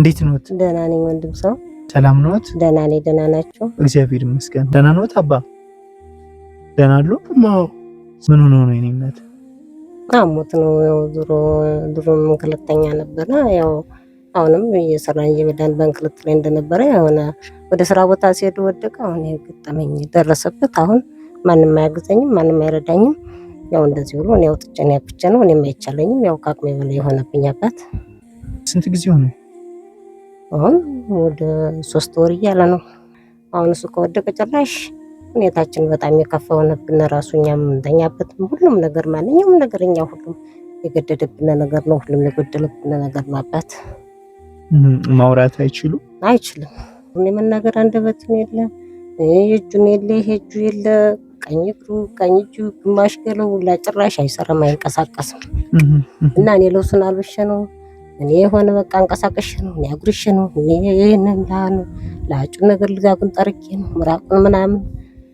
እንዴት ኖት? ደህና ነኝ ወንድም ሰው። ሰላም ኖት? ደህና ነኝ። ደህና ናችሁ? እግዚአብሔር ይመስገን። ደህና ኖት አባ? ደህና አሉ? ምን ሆኖ ነው የኔነት? አሞት ነው ያው ድሮም እንክልተኛ ነበረ። ያው አሁንም እየሰራን እየበላን በእንክልት ላይ እንደነበረ የሆነ ወደ ስራ ቦታ ሲሄድ ወደቀ። አሁን የገጠመኝ ደረሰበት። አሁን ማንም አያግዘኝም፣ ማንም አይረዳኝም። ያው እንደዚህ ብሎ እኔ አውጥቼ ነው ያብቼ ነው እኔም አይቻለኝም። ያው ከአቅሜ በላይ የሆነብኝ አባት። ስንት ጊዜ ሆነ? አሁን ወደ 3 ወር እያለ ነው። አሁን እሱ ከወደቀ ጭራሽ ሁኔታችን በጣም የከፋ ሆነብን። ራሱ እኛም እንተኛበት ሁሉም ነገር ማንኛውም ነገር እኛ ሁሉም የገደደብን ነገር ነው። ሁሉም የጎደለብን ነገር ነው። አባት ማውራት አይችልም። እኔ መናገር አንደበት የለ፣ እጁን የለ፣ እጁ የለ፣ ቀኝ እጁ ግማሽ ገለው ጭራሽ አይሰራም፣ አይንቀሳቀስም። እና እኔ ለውሱን አልብሼ ነው እኔ የሆነ በቃ አንቀሳቀሽ ነው እኔ አጉርሼ ነው እኔ ይሄንን ላጩን ነገር ልጋጉን ጠርቄ ነው ምራቁን ምናምን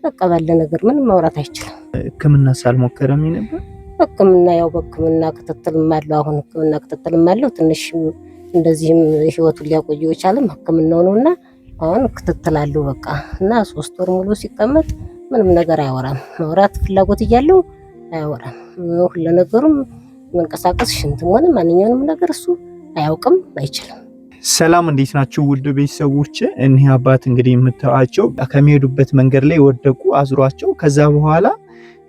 በቃ ባለ ነገር ምንም ማውራት አይችልም። ሕክምና ሳልሞከረም ነበር። ሕክምና ያው በሕክምና ክትትልም አለው። አሁን ሕክምና ክትትልም አለው። ትንሽ እንደዚህም ህይወቱን ሊያቆየው የቻለም ሕክምናው ነውና አሁን ክትትል አለው በቃ። እና 3 ወር ሙሉ ሲቀመጥ ምንም ነገር አያወራም። ማውራት ፍላጎት እያለው አያወራም። ሁሉ ነገሩም መንቀሳቀስ ሽንትም ሆነ ማንኛውንም ነገር እሱ አያውቅም፣ አይችልም። ሰላም እንዴት ናችሁ ውድ ቤተሰቦች? እኒህ አባት እንግዲህ የምታዩአቸው ከሚሄዱበት መንገድ ላይ ወደቁ፣ አዝሯቸው ከዛ በኋላ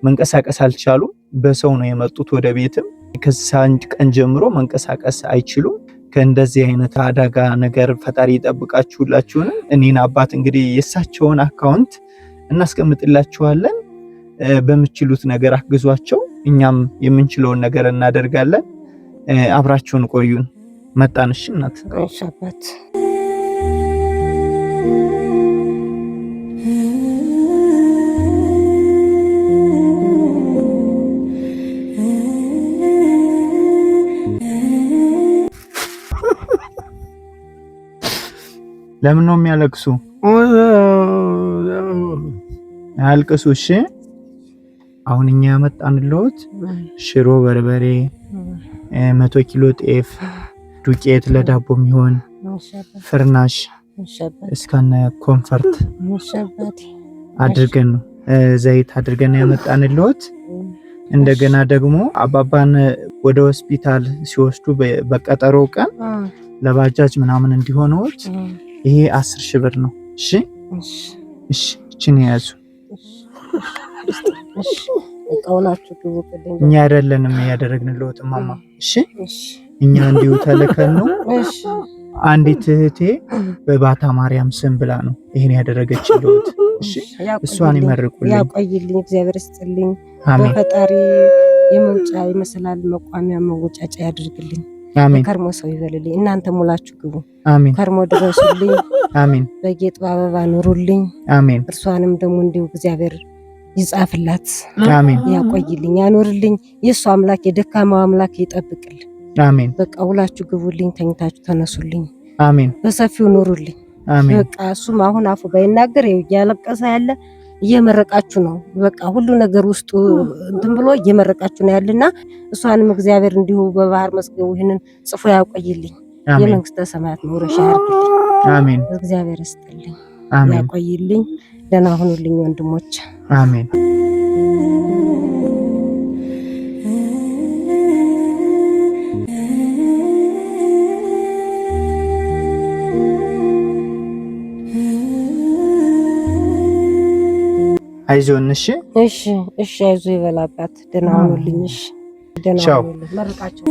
መንቀሳቀስ አልቻሉም። በሰው ነው የመጡት ወደ ቤትም። ከዛን ቀን ጀምሮ መንቀሳቀስ አይችሉም። ከእንደዚህ አይነት አደጋ ነገር ፈጣሪ ይጠብቃችሁላችሁን። እኒህን አባት እንግዲህ የእሳቸውን አካውንት እናስቀምጥላችኋለን። በምትችሉት ነገር አግዟቸው፣ እኛም የምንችለውን ነገር እናደርጋለን። አብራችሁን ቆዩን። መጣንሽ እናት። እሺ አባት። ለምን ነው የሚያለቅሱ? አያልቅሱ እሺ። አሁን እኛ ያመጣንልዎት ሽሮ በርበሬ፣ 100 ኪሎ ጤፍ ዱቄት ለዳቦ የሚሆን ፍርናሽ እስከነ ኮንፈርት አድርገን ነው ዘይት አድርገን ያመጣንልዎት። እንደገና ደግሞ አባባን ወደ ሆስፒታል ሲወስዱ በቀጠሮ ቀን ለባጃጅ ምናምን እንዲሆነዎት ይሄ 10,000 ብር ነው። እሺ እቺን ያዙ። እኛ አይደለንም ያደረግንልዎት ማማ። እሺ እኛ እንዲሁ ተልከን ነው። አንዲት እህቴ በባታ ማርያም ስም ብላ ነው ይሄን ያደረገችልዎት። እሺ እሷን ይመርቁልኝ፣ ያቆይልኝ፣ እግዚአብሔር ይስጥልኝ። በፈጣሪ የመውጫ ይመስላል መቋሚያ መወጫጫ ያድርግልኝ። አሜን። ከርሞ ሰው ይበልልኝ። እናንተ ሙላችሁ ግቡ። አሜን። ከርሞ ድረሱልኝ። አሜን። በጌጥ በአበባ ኑሩልኝ። አሜን። እርሷንም ደግሞ እንዲሁ እግዚአብሔር ይጻፍላት። አሜን። ያቆይልኝ፣ ያኖርልኝ። የእሱ አምላክ የደካማው አምላክ ይጠብቅልኝ። አሜን። በቃ ውላችሁ ግቡልኝ፣ ተኝታችሁ ተነሱልኝ። አሜን። በሰፊው ኑሩልኝ። አሜን። በቃ እሱም አሁን አፉ ባይናገር እያለቀሰ ያለ እየመረቃችሁ ነው። በቃ ሁሉ ነገር ውስጡ እንትን ብሎ እየመረቃችሁ ነው ያለና እሷንም እግዚአብሔር እንዲሁ በባህር መስገቡ ይህንን ጽፎ ያቆይልኝ። የመንግስተ ሰማያት መውረሻ ያርግልኝ። አሜን። እግዚአብሔር ይስጥልኝ፣ አሜን። ያቆይልኝ። ደህና ሁኑልኝ ወንድሞች። አሜን። አይዞን። እሺ አይዞ ይበላባት። ደህና ሁኑልኝ። እሺ ደህና ሁኑልኝ። መርቃቸው